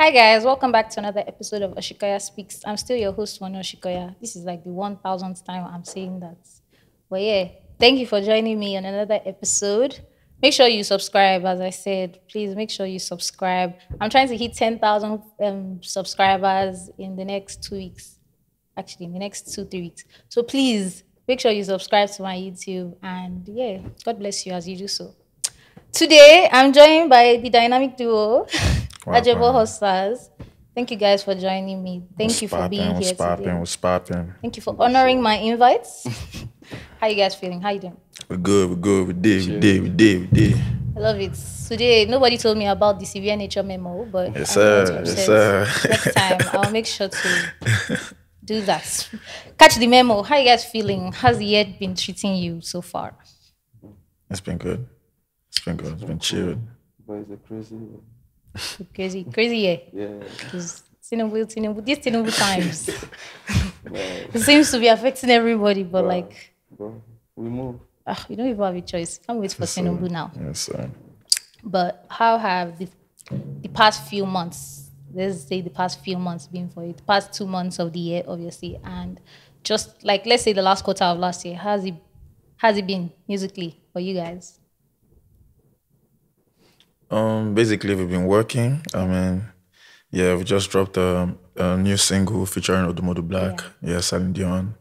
Hi guys, welcome back to another episode of Osikoya Speaks. I'm still your host, Wonu Osikoya. This is like the 1000th time I'm saying that. But yeah, thank you for joining me on another episode. Make sure you subscribe, as I said. Please make sure you subscribe. I'm trying to hit 10,000 subscribers in the next 2 weeks. Actually, in the next 3 weeks. So please make sure you subscribe to my YouTube. And yeah, God bless you as you do so. Today, I'm joined by the dynamic duo, Ajebo Hustlers. Thank you guys for joining me. Thank you for being here today. What's popping? Thank you for honoring my invites. How you guys feeling? How you doing? We're good. We did. I love it. Today, nobody told me about the severe nature memo, but Yes, I'm not sir. upset. Yes, sir. Next time, I'll make sure to do that. Catch the memo. How you guys feeling? How's the year been treating you so far? It's been good. It's been chilled. But it's a crazy. Crazy year. Yeah. These Tinubu times. It seems to be affecting everybody, but like, Bro, we move. we don't even have a choice. Can't wait for Tinubu now. Yes, sir. But how have the past few months, let's say the past few months been for you? The past 2 months of the year, obviously, and just like let's say the last quarter of last year, how's it been musically for you guys? Basically, we've been working. We just dropped a new single featuring Odumodu Black. Yeah, Celine Dion,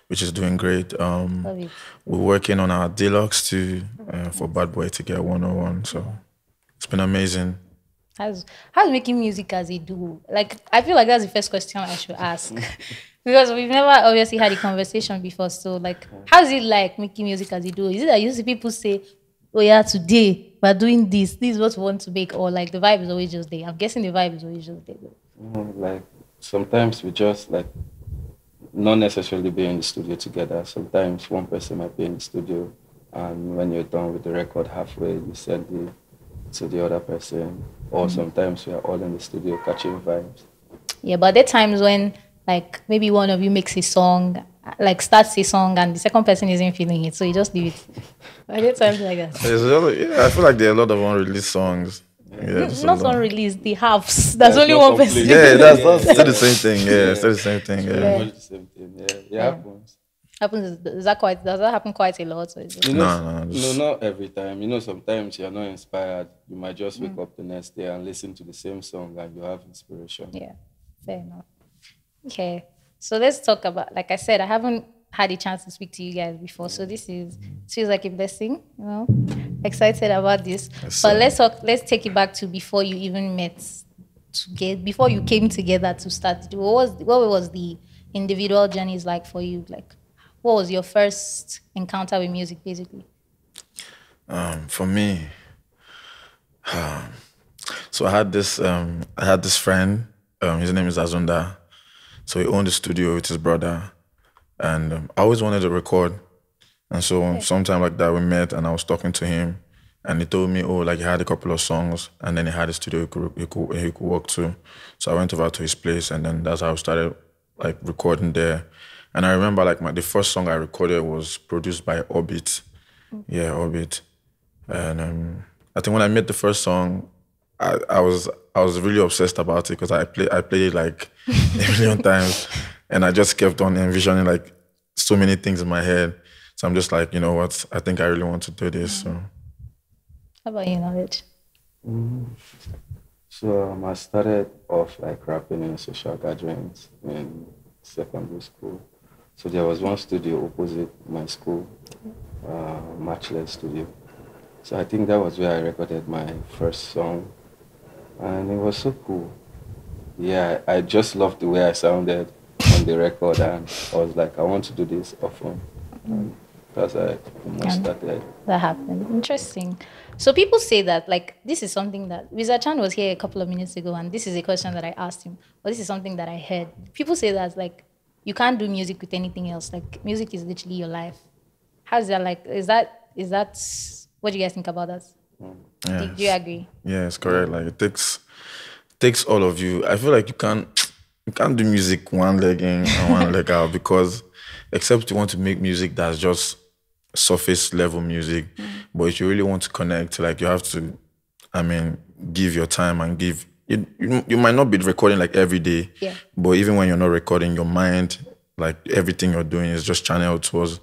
which is doing great. Love it. We're working on our deluxe too for Bad Boy to get 101. So it's been amazing. How's making music as a duo? Like, I feel like that's the first question I should ask. Because we've never obviously had a conversation before. So, like, how's it like making music as a duo? Is it that you see people say, oh yeah, today we're doing this is what we want to make, or like the vibe is always just there? I'm guessing the vibe is always just there. Like sometimes we just like not necessarily be in the studio together. Sometimes one person might be in the studio, and when you're done with the record halfway, you send it to the other person. Or sometimes we are all in the studio catching vibes. Yeah, but there are times when like maybe one of you makes a song, like starts a song, and the second person isn't feeling it, so you just leave it. Are there times like that? I feel like there are a lot of unreleased songs. Yeah, Not unreleased, the halves. There's only one person. Yeah, that's still the same thing. Yeah, still the same thing. Yeah. Much the same thing. Yeah, it happens. Does that happen quite a lot? Or is it? No. No, not every time. Sometimes you're not inspired. You might just wake up the next day and listen to the same song and you have inspiration. Yeah, fair enough. Okay, so let's talk about, like I said, I haven't had a chance to speak to you guys before, so this feels like a blessing, excited about this. Yes, but let's take it back to before you even met, before you came together to start. What was the individual journeys like for you? Like, what was your first encounter with music, basically? For me, so I had this friend. His name is Azunda. So he owned a studio with his brother, and I always wanted to record. And so sometime like that we met, and I was talking to him, and he told me, he had a couple of songs, and then he had a studio he could work to. So I went over to his place, and then that's how I started like recording there. And I remember like the first song I recorded was produced by Orbit. Yeah, Orbit. And I think when I made the first song, I was really obsessed about it because I played it like a million times, and I just kept on envisioning like so many things in my head. So I'm just like, you know what? I think I really want to do this. So, How about you, Knowledge? So I started off like rapping in social gatherings in secondary school. So there was one studio opposite my school, Matchless Studio. So I think that was where I recorded my first song. And it was so cool. Yeah, I just loved the way I sounded on the record, and I was like, I want to do this often. And that's how I almost started. That happened. Interesting. So people say that, like, this is something that Wizard Chan was here a couple of minutes ago, and this is a question that I asked him, but this is something that I heard. People say that, like, you can't do music with anything else. Like, music is literally your life. How's that like? Is that what do you guys think about that? yeah. Do you agree? Yeah, it's correct. Like it takes all of you. I feel like you can't do music one leg in and one leg out, because except you want to make music that's just surface level music, but if you really want to connect, like you have to, give your time and give you might not be recording like every day, Yeah. but even when you're not recording, your mind, like everything you're doing is just channeled towards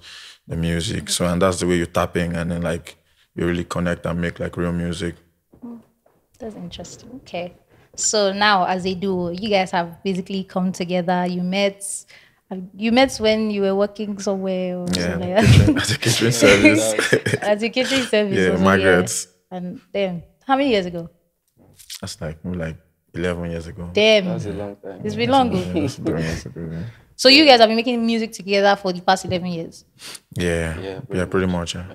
the music. So, and that's the way you're tapping, and then like you really connect and make like real music. That's interesting. Okay. So now, as a duo, you guys have basically come together. You met. You met when you were working somewhere or Yeah, something like that. as a catering service. As a catering service. Yeah, also, Margaret's. And then, how many years ago? That's like maybe like 11 years ago. Damn. That's a long time. It's been long. Yeah, that's 11 years ago. Yeah. So you guys have been making music together for the past 11 years. Yeah, pretty much. Yeah.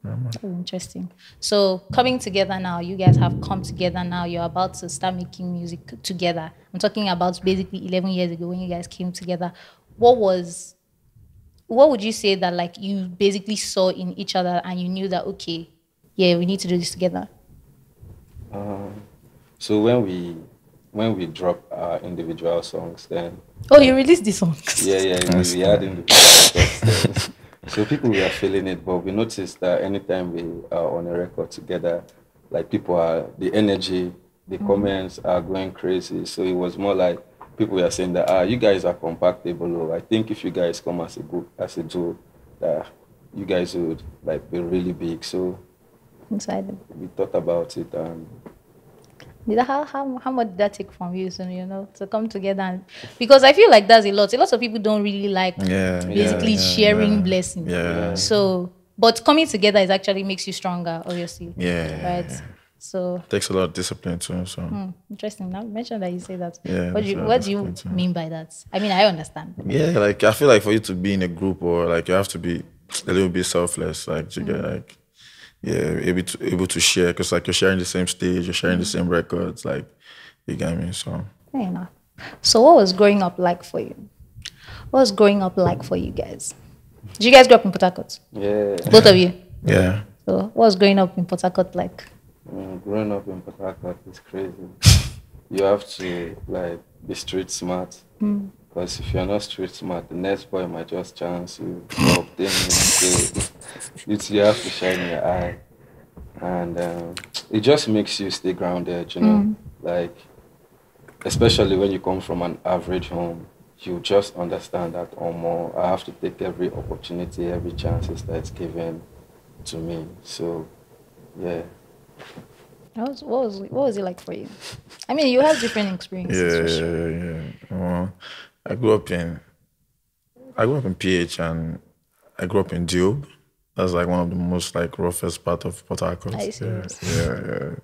That's interesting. So coming together now, you guys have come together now. You're about to start making music together. I'm talking about basically 11 years ago when you guys came together. What would you say that like you basically saw in each other and you knew that, okay, yeah, we need to do this together? So when we drop our individual songs, then Oh, you released this song. we had individual songs then. So people were feeling it, but we noticed that anytime we are on a record together, like the energy, the comments are going crazy. So it was more like people were saying that you guys are compatible. Or I think if you guys come as a group, as a duo, that you guys would like be really big. So Inside them. we thought about it, and How much did that take from you, so, to come together? Because I feel like that's a lot. A lot of people don't really like basically sharing blessings. Yeah. So, but coming together is actually makes you stronger, obviously. Yeah. Right. So Takes a lot of discipline too. So interesting. Now mention that you say that. Yeah, What do you mean by that? I mean, I understand. yeah, like I feel like for you to be in a group, or like you have to be a little bit selfless. Like you get like able to share, because like you're sharing the same stage, you're sharing the same records. Like you get me. So Fair enough. So what was growing up like for you? What was growing up like for you guys? Did you guys grow up in Port Harcourt? yeah. Both of you. yeah. So what was growing up in Port Harcourt like? Growing up in Port Harcourt is crazy. You have to like be street smart, because if you're not street smart, the next boy might just chance you up then. So you have to shine your eye, and it just makes you stay grounded. Like especially when you come from an average home, you just understand that more. I have to take every opportunity, every chances that's given to me. So yeah. What was it like for you? I mean, you have different experiences. For sure. Yeah. Well, I grew up in PH, and I grew up in Diob. That's like one of the most like roughest part of Port Harcourt. Are you serious? Yeah.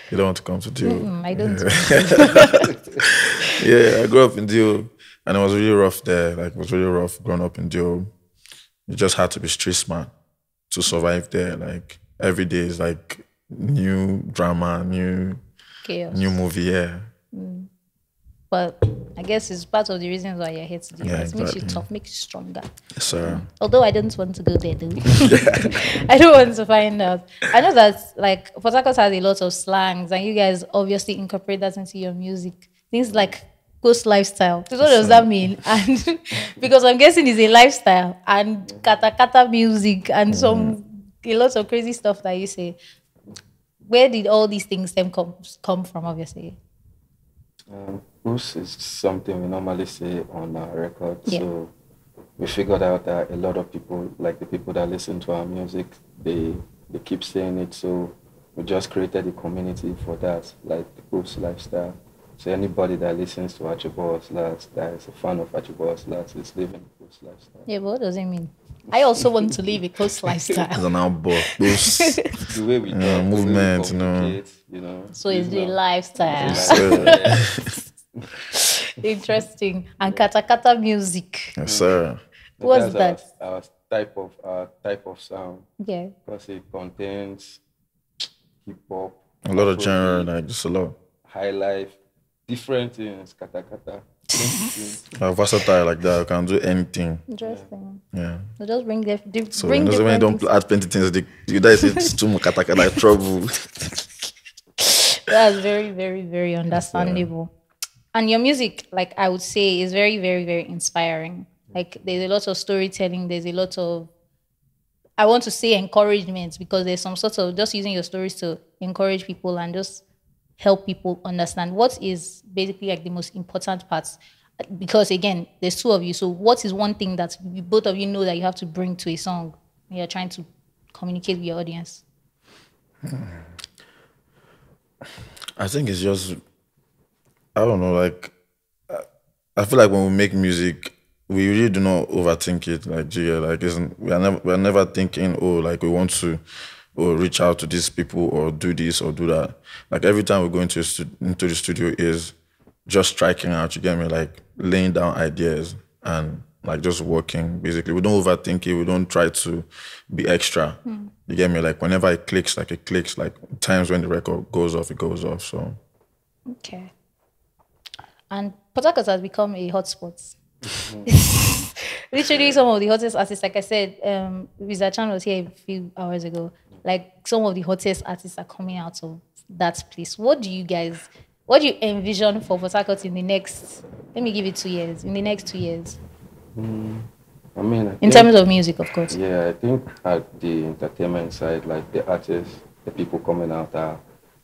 You don't want to come to Diob. I don't. Yeah, I grew up in Diob, and it was really rough there. Like it was really rough growing up in Diob. You just had to be street smart to survive there. Like every day is like new drama, Chaos. new movie. Yeah. But I guess it's part of the reasons why you're here today. Yeah, It makes you exactly. tough, makes you stronger. Yes, sir. Although I don't want to go there, though. I don't want to find out. I know that like Port Harcourt has a lot of slangs, and you guys obviously incorporate that into your music. Things like ghost lifestyle. So what does that mean? And because I'm guessing it's a lifestyle, and kata music, and a lot of crazy stuff that you say. Where did all these things come from? Obviously. Goose is something we normally say on our record. Yeah. So we figured out that a lot of people, like the people that listen to our music, they keep saying it. So we just created a community for that, like the Goose lifestyle. So anybody that listens to Ajebo Hustlers, that is a fan of Ajebo Hustlers, is living the Goose lifestyle. Yeah, but what does it mean? I also want to live a close lifestyle. It's an outboard. Those The way we talk, movement, the way we communicate, So it's the now- lifestyle. Yes, Interesting. And kata music. yes, sir. What's that's that? Our type of sound, Yeah. because it contains hip hop, A lot of genre, like just a lot. high life, different things, kata. Versatile like that. You can do anything. Interesting. Yeah. So just bring So bring when you different don't things. add plenty things, you guys say it's too much kata like trouble. That's very, very, very understandable. And your music, like I would say, is very, very, very inspiring. Like there's a lot of storytelling. There's a lot of, I want to say encouragement, because there's some sort of just using your stories to encourage people and just help people understand? What is basically like the most important parts? Because again, there's two of you. So what is one thing that both of you know that you have to bring to a song when you're trying to communicate with your audience? I think it's just, I don't know, like, I feel like when we make music, we really do not overthink it. Like, like we're never thinking, oh, like we want to, or reach out to these people or do this or do that. Like every time we go into the studio is just striking out. You get me? Like laying down ideas and like just working. Basically, we don't overthink it. We don't try to be extra. You get me? Like whenever it clicks, like it clicks. Like times when the record goes off, it goes off. So okay. And Port Harcourt has become a hotspot. Literally, some of the hottest artists, like I said, Visa Chan was here a few hours ago. Like some of the hottest artists are coming out of that place. What do you envision for Port Harcourt in the next? Let me give it 2 years. In the next 2 years. I mean, in terms of music, of course. Yeah, I think at the entertainment side, like the artists, the people coming out are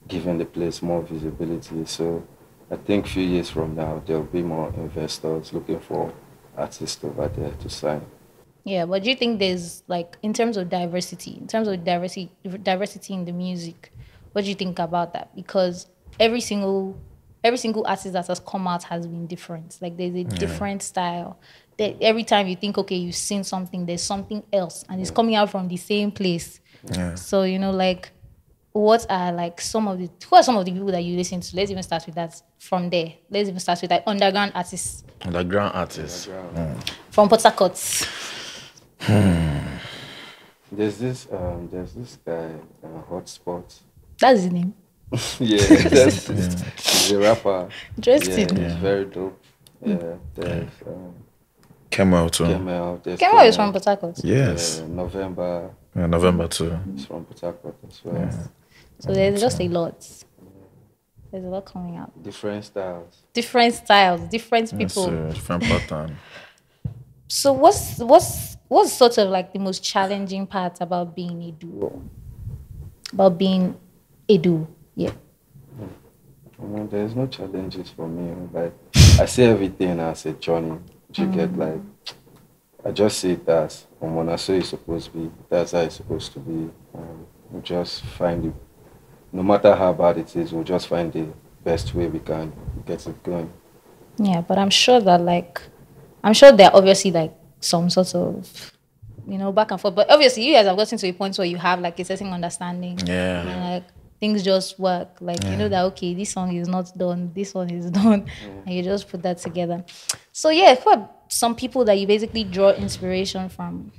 giving the place more visibility. So I think a few years from now, there'll be more investors looking for artists over there to sign. Yeah, but do you think there's like, in terms of diversity in the music, what do you think about that? Because every single artist that has come out has been different. Like there's a different style. Every time you think, okay, you've seen something, there's something else, and it's coming out from the same place. yeah. So like, who are some of the people that you listen to? Let's even start with that from there. Let's even start with like underground artists. Underground artists. From Port Harcourt. There's this guy, Hotspot. That's his name. He's a rapper. Interesting. Yeah, he's very dope. Yeah, there's Kemal too. Kemal is from Port Harcourt. Yes. November. Yeah, November too. He's from Port Harcourt as well. Yeah. So there's just a lot. There's a lot coming out. Different styles, different people. Yes, different pattern. So what's sort of like the most challenging part about being a duo? Yeah. There's no challenges for me. Like I see everything as a journey. You get like, I just see it as so it's supposed to be. That's how it's supposed to be. We just find it. No matter how bad it is, we'll just find the best way we can get it going. Yeah, but I'm sure there are obviously like some sort of, back and forth. But obviously you guys have gotten to a point where you have like a certain understanding. Yeah. And like things just work. Like you know that okay, this song is not done, this one is done, and you just put that together. So yeah, who are some people that you basically draw inspiration from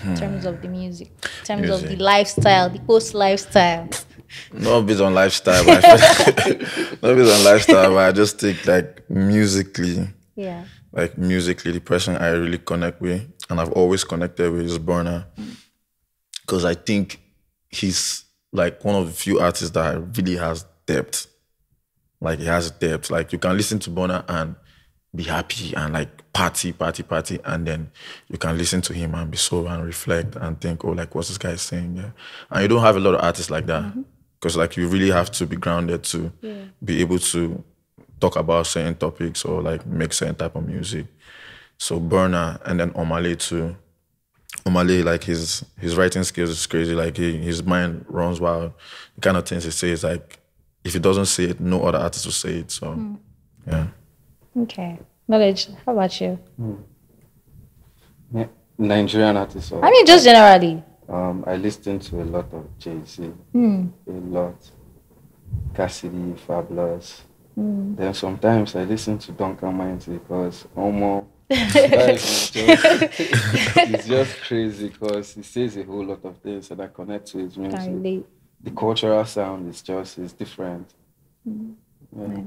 in terms of the music, in terms of the lifestyle, the post lifestyle? Not based on lifestyle, but I just think like musically. Yeah. Like musically, the person I really connect with, and I've always connected with, is Burna. Because I think he's like one of the few artists that really has depth. Like he has depth. Like you can listen to Burna and be happy and like party, and then you can listen to him and be sober and reflect and think, oh, like what's this guy saying? Yeah. And you don't have a lot of artists like that. Because like you really have to be grounded to be able to talk about certain topics or like make certain type of music. So Burna, and then Omale too. Omale, like his writing skills is crazy. Like his mind runs wild. The kind of things he says, like if he doesn't say it, no other artist will say it. So yeah. Okay. Knowledge. How about you? Nigerian artists. I mean, just generally. I listen to a lot of Jay-Z. A lot. Cassidy, Fabulous. Then sometimes I listen to Duncan Mighty because it's just crazy because he says a whole lot of things and I connect to his music. The cultural sound is different. Yeah.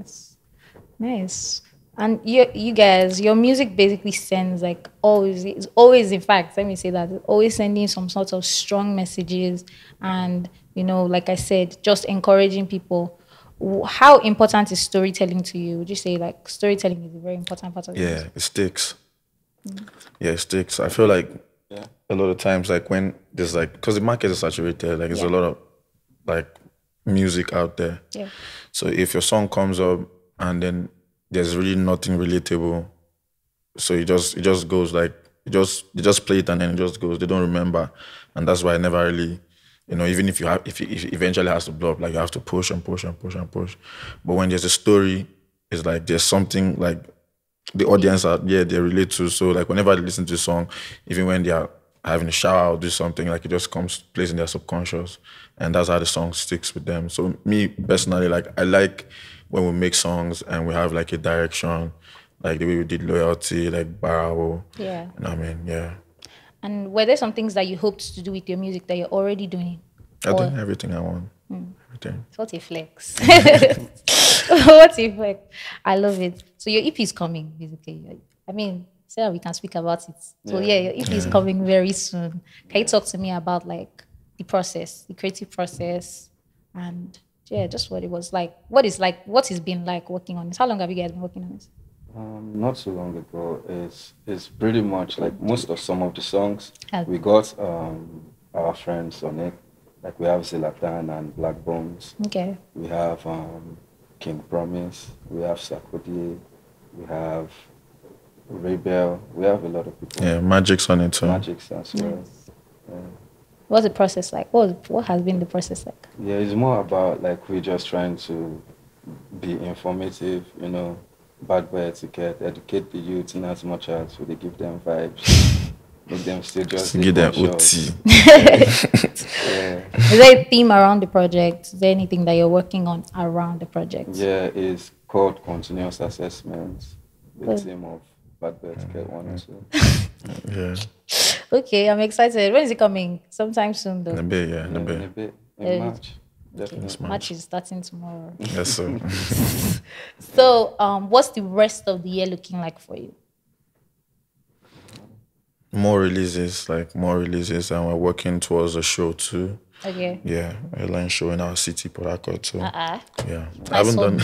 Nice. And you guys, your music basically sends like always, in fact, let me say that, it's always sending some sort of strong messages and, like I said, just encouraging people. How important is storytelling to you? Would you say like storytelling is a very important part of it? Yeah, it sticks. Yeah, it sticks. I feel like a lot of times, like when there's like, because the market is saturated, like there's a lot of like music out there. Yeah. So if your song comes up and then there's really nothing relatable, so it just goes like you just play it and then it just goes. They don't remember, and that's why I never really, even if if it eventually has to blow up, like you have to push and push and push and push. But when there's a story, it's like there's something like the audience they relate to. So like whenever they listen to a song, even when they are having a shower or do something, like it just plays in their subconscious, and that's how the song sticks with them. So me personally, like I like when we make songs and we have like a direction, like the way we did Loyalty, like Barrow. Yeah. You know what I mean? Yeah. And were there some things that you hoped to do with your music that you're already doing? I did everything I want. Everything. What a flex. What a flex. I love it. So your EP is coming, basically. I mean, Sarah, we can speak about it. So your EP is coming very soon. Can you talk to me about like the process, the creative process, and just what it was like? What it's been like working on this? How long have you guys been working on this? Not too long ago. It's pretty much like some of the songs we got our friends on it. Like we have Zlatan and Black Bones. Okay. We have King Promise. We have Sakudi. We have Rebel. We have a lot of people. Yeah, Magic's on it too. Magic's as well. Nice. Yeah. What's the process like? What has been the process like? Yeah, it's more about like we're just trying to be informative, bad boy etiquette, educate the youth in as much as we give them vibes, make them still just give them OT. Yeah. Is there a theme around the project? Is there anything that you're working on around the project? Yeah, it's called Continuous Assessments, the theme of bad boy etiquette 1 and 2. Yeah. Okay, I'm excited. When is it coming? Sometime soon though. In a bit, yeah. In a bit. In March. Definitely. Okay. March is starting tomorrow. Yes, sir. So, what's the rest of the year looking like for you? More releases, and we're working towards a show too. Okay. Yeah, a line show in our city, Port Harcourt too. Yeah. Nice. I haven't done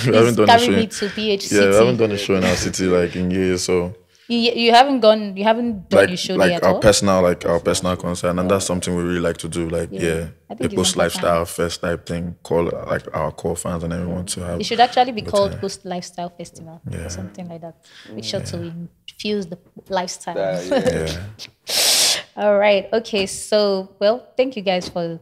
a show. Me to PH Yeah, we haven't done a show in our city like in years, so. You haven't done a show there at all? Our personal concern, and that's something we really like to do. Like, a post lifestyle fest type thing. Call like our core fans and everyone to have. It should actually be called Post Lifestyle Festival or something like that. Make sure to infuse the lifestyle. All right. Okay. So, thank you guys for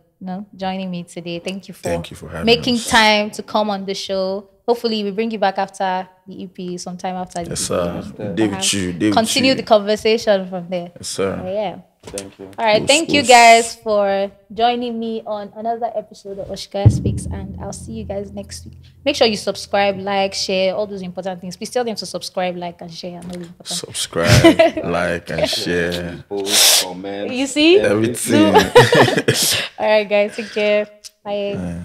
joining me today. Thank you for making time to come on the show. Hopefully, we bring you back after the EP, sometime after the EP. Yes, sir. Continue the conversation from there. Yes, sir. Yeah. Thank you. All right. Thank you guys for joining me on another episode of Osikoya Speaks, and I'll see you guys next week. Make sure you subscribe, like, share, all those important things. Please tell them to subscribe, like, and share. Subscribe, like, and share. Post, comment. You see? Everything. All right, guys. Take care. Bye.